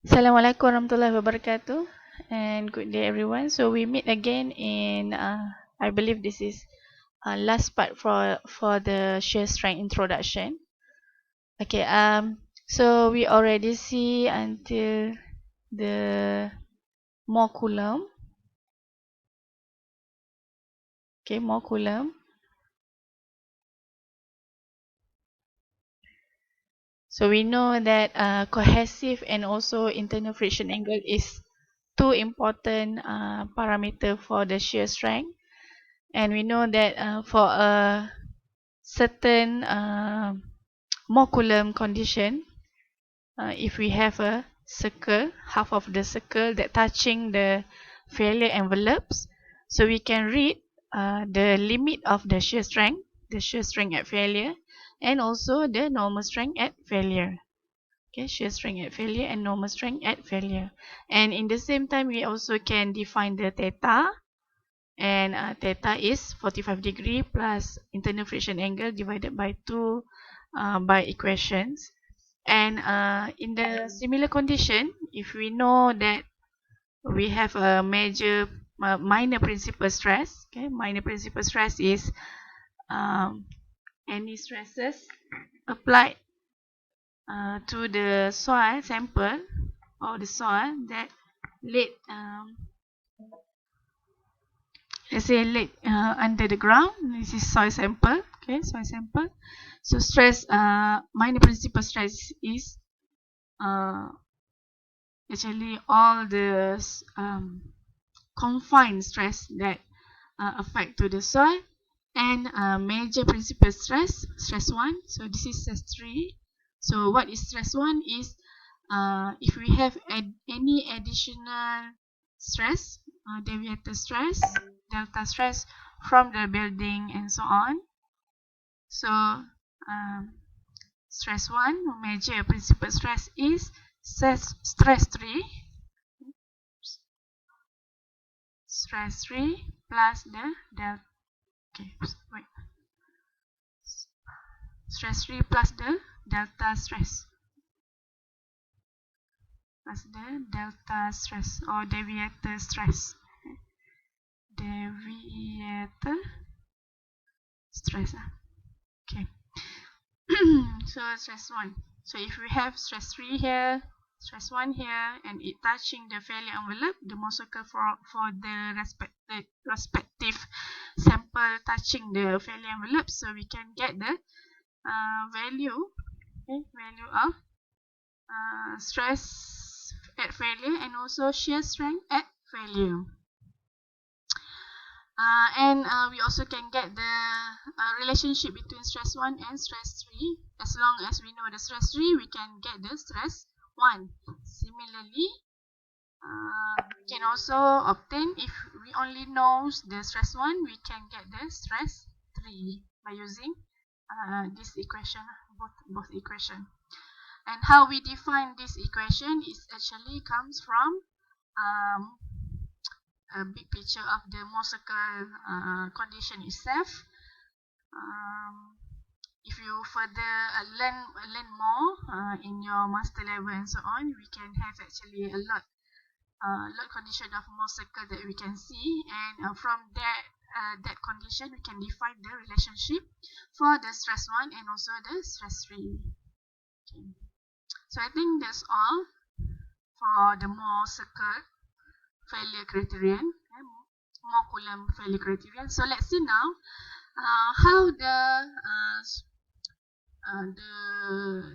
Assalamualaikum warahmatullahi wabarakatuh, and good day everyone. So we meet again in I believe this is last part for the shear strength introduction. Okay, so we already see until the more coulomb. Okay, more coulomb. So we know that cohesive and also internal friction angle is two important parameter for the shear strength, and we know that for a certain more coulomb condition, if we have a circle, half of the circle that touching the failure envelopes, so we can read the limit of the shear strength at failure, and also the normal strength at failure. Okay, shear strength at failure and normal strength at failure. And in the same time, we also can define the theta, and theta is 45 degree plus internal friction angle divided by 2 by equations. And in the similar condition, if we know that we have a minor principal stress, okay, minor principal stress is any stresses applied to the soil sample or the soil that laid let's say laid under the ground. This is soil sample. Okay, soil sample. So stress, minor principal stress is actually all the confined stress that affect to the soil, and major principal stress, stress 1. So this is stress 3. So what is stress 1 is if we have any additional stress, deviator stress, delta stress from the building and so on. So stress 1, major principal stress is stress 3. Stress 3 plus the delta. Okay, wait. Stress 3 plus the delta stress. Plus the delta stress or deviator stress. Deviator stress. Okay. So stress 1. So if we have stress 3 here, stress 1 here, and it touching the failure envelope, the Mohs circle for the respective sample touching the failure envelope, so we can get the value, okay, value of stress at failure and also shear strength at failure. And we also can get the relationship between stress 1 and stress 3. As long as we know the stress 3, we can get the stress 1. Similarly, we can also obtain, if we only know the stress 1, we can get the stress 3 by using this equation, both equation. And how we define this equation is actually comes from a big picture of the Mohs circle condition itself. If you further learn more in your master level and so on, we can have actually a lot condition of Mohs circle that we can see, and from that condition we can define the relationship for the stress 1 and also the stress 3. Okay. So I think that's all for the Mohs circle failure criterion, more coulomb failure criterion. So let's see now how the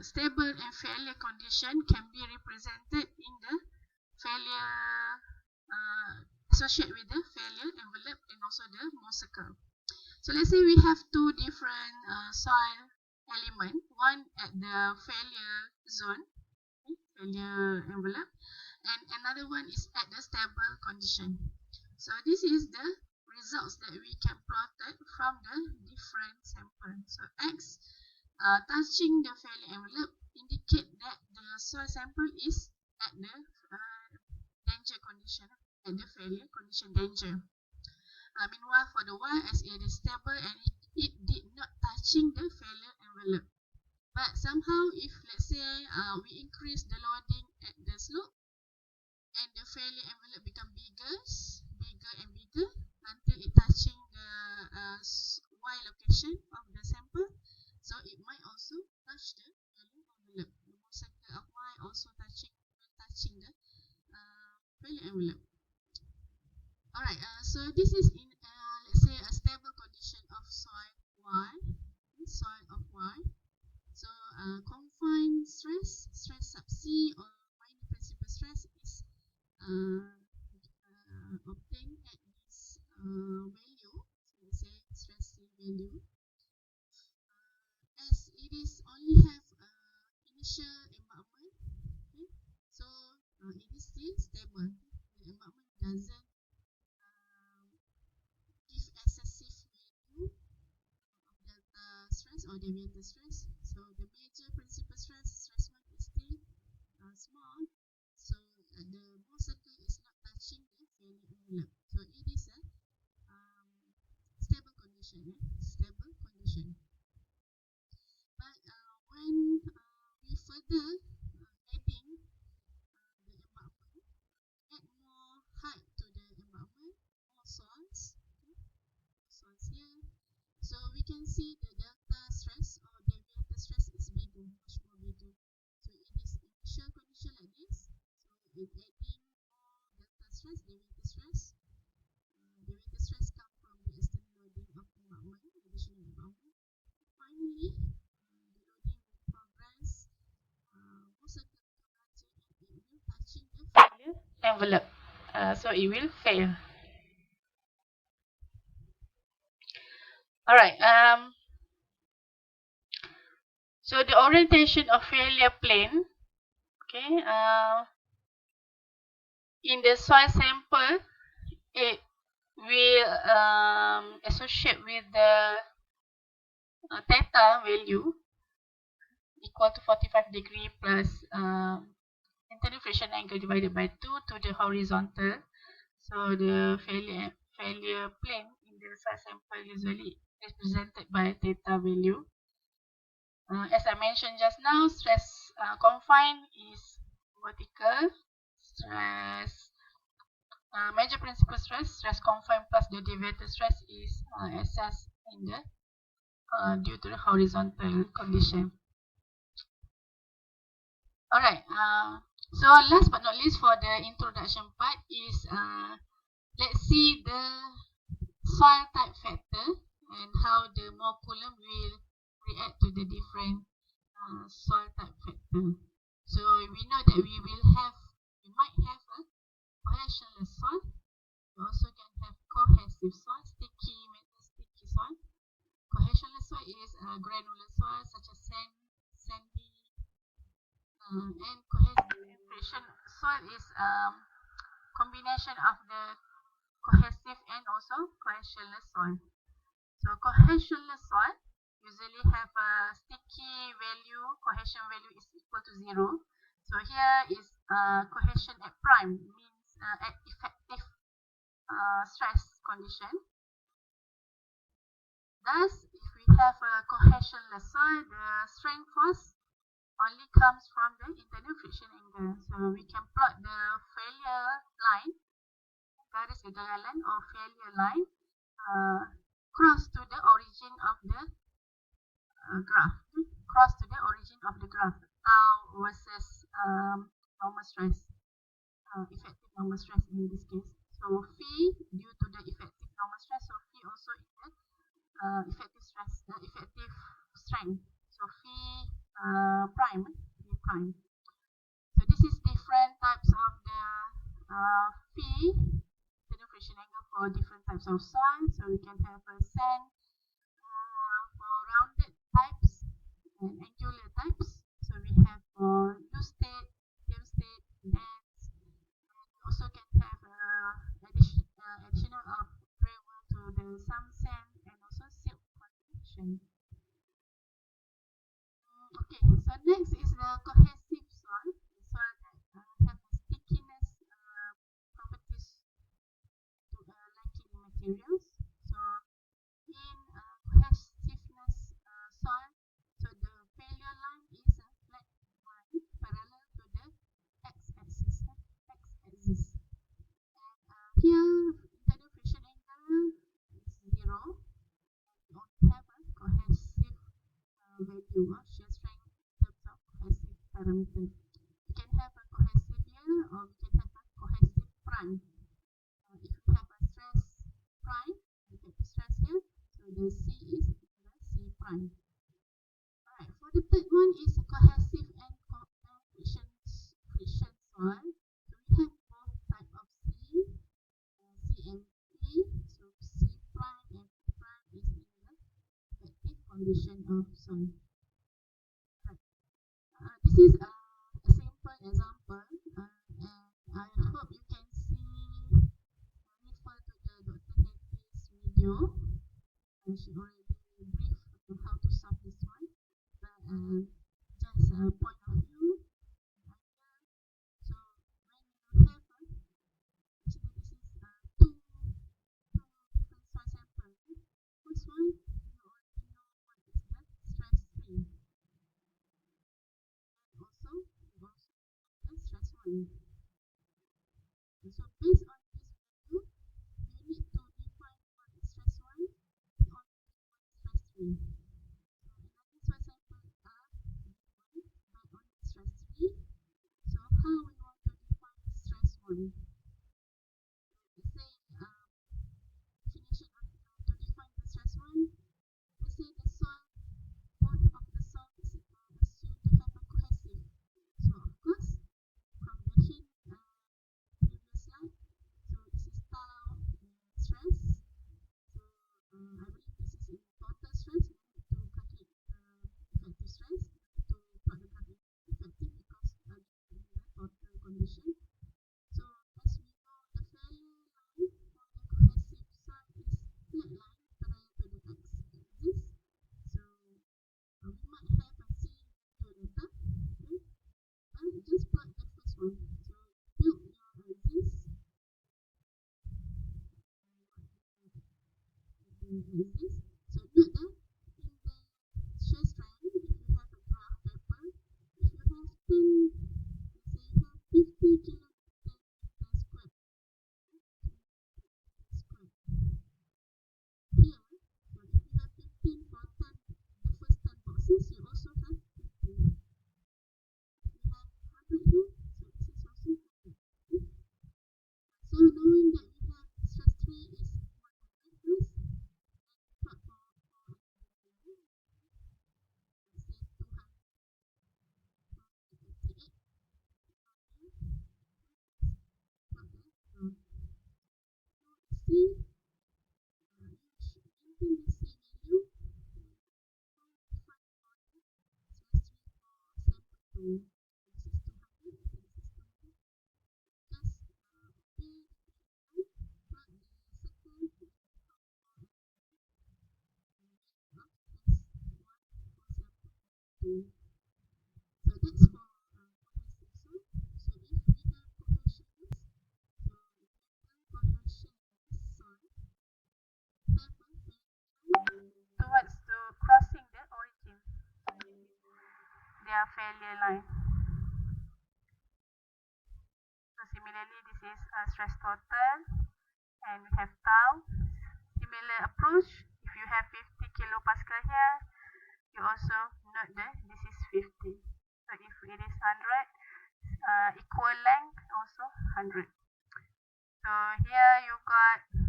stable and failure condition can be represented in the failure associated with the failure envelope and also the Mohs circle. So let's say we have two different soil element, one at the failure zone, okay, failure envelope, and another one is at the stable condition. So this is the results that we can plot from the different samples. So X touching the failure envelope indicate that the soil sample is at the danger condition, at the failure condition danger. Meanwhile, for the Y, as it is stable and it did not touching the failure envelope. But somehow, if let's say we increase the loading at the slope, envelope. Alright, so this is in let's say a stable condition of soil Y, soil of Y. So confined stress, stress sub C, or minor principal stress is obtained at this value. So let's say stress C value. As it is only have initial embankment, okay? So it is still stable. The embankment doesn't give excessive value of delta stress or deviator stress. So the major principal stress, stress 1 is still small. So the ball circle is not touching the failure envelope. So it is a stable condition. Stable condition. But when we further adding the embankment, add more height to the embankment, more soils, okay? Soils here. So we can see the delta stress or deviator stress is bigger, much more bigger. So it is initial condition like this. So it adding more delta stress, deviator stress. Deviator stress come from the external loading of embankment, additional embankment. Finally, the loading will progress. Most of the it will touching the failure Envelope. So it will fail. Alright. So the orientation of failure plane. Okay. In the soil sample, it will associate with the theta value equal to 45 degree plus internal friction angle divided by 2 to the horizontal. So the failure plane in the soil sample usually represented by theta value. As I mentioned just now, stress confined is vertical. Stress major principal stress, stress confined plus the deviator stress is assessed in the due to the horizontal condition. Alright, so last but not least for the introduction part is let's see the soil type factor and how the more column will react to the different soil type factor. So we know that we might have a cohesionless soil. We also can have cohesive soil, sticky soil. Cohesionless soil is granular soil such as sand, sandy, and cohesion soil is combination of the cohesive and also cohesionless soil. So cohesionless soil usually have a sticky value, cohesion value is equal to 0. So here is cohesion at prime, means at effective stress condition. Thus, if we have a cohesionless soil, the strain force only comes from the internal friction angle. So we can plot the failure line, garis kegayalan or failure line, cross to the origin of the graph. Cross to the origin of the graph. Tau versus normal stress, effective normal stress in this case. So phi due to the effective normal stress, so phi also in the effective stress, effective strength. So phi prime, V prime. So this is different types of the phi, internal friction angle for different types of soil. So we can have a sand for rounded types and angular types. So we have for loose state, firm state, dense. And we also can have additional of gravel to the some sand and also silt formation. Okay, so next is the cohesive soil. The soil that have a stickiness properties to liking materials. So in cohesiveness soil, so the failure line is a flat line parallel to the x-axis. And here internal friction angle is 0. We only have a cohesive C is equal to C prime. Alright, for the third one is a cohesive and friction soil. So we have both type of C, C and P. So C prime and P prime is in the effective condition of soil. Right. This is a simple example, and I hope you can see, refer to the Dr. Happy's video. She already briefed on how to solve this one, but just a point of view. So when you have actually this is two different soil samples. First one, you already know what is the stress stream, and also you also know the stress one. And so based on this value, you need to define what is stress one and only one stress stream. So another soil sample are given by only stress 3. So how we want to define stress 1? Let's say definition to define the stress 1. Let's say the soil, both of the soil is assumed to have a cohesive. So of course, from the hint previous slide, so this is tau stress. So I believe this is in total stress. We need to calculate the effective stress to plot the graph effective because in the total condition. So as we know, the failure line for the cohesive soil is flat line parallel to the x-axis. So we might have a C value later. Okay? But just plot the first one. So build your axis. So note that in the shear strength, if you have a graph paper, if you have 10, let's say you have 50 kilonewton per square, here, so if you have 15 for 10, the first 10 boxes, you also have 15. If you have 100 here, so this is also 100. So knowing that we have stress 3 is 100 first, plot for let's say 288. Plot that. So C, maintain the C value. Find for the stress 3 for sample 2. This is 200. So this is 200. Just obey the plot the circle to so that's for cohesive soil. So if we have cohesionless, so cohesionless soil have a towards to crossing the origin, their failure line. So similarly, this is stress total, and we have tau. Similar approach. If you have 50 kilopascal here, you also note that this is 50. So if it is 100, equal length also 100. So here you got 102.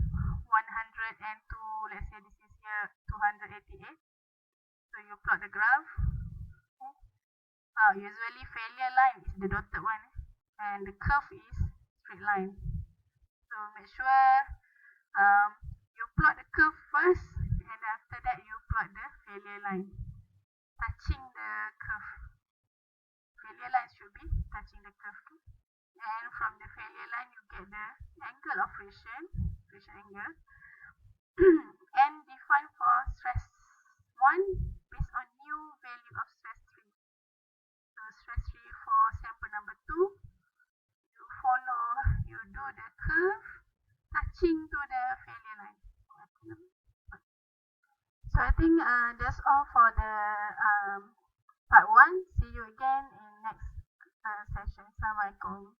Let's say this is here 288. So you plot the graph. Usually failure line is the dotted one, and the curve is straight line. So make sure you plot the curve first, and after that you plot the failure line, touching the curve. Failure line should be touching the curve. And from the failure line you get the angle of friction angle, and define for stress 1 based on new value of stress 3. So stress 3 for sample number 2, you do the curve touching to the failure line. So I think that's all for the part 1. See you again in next session. Assalamualaikum.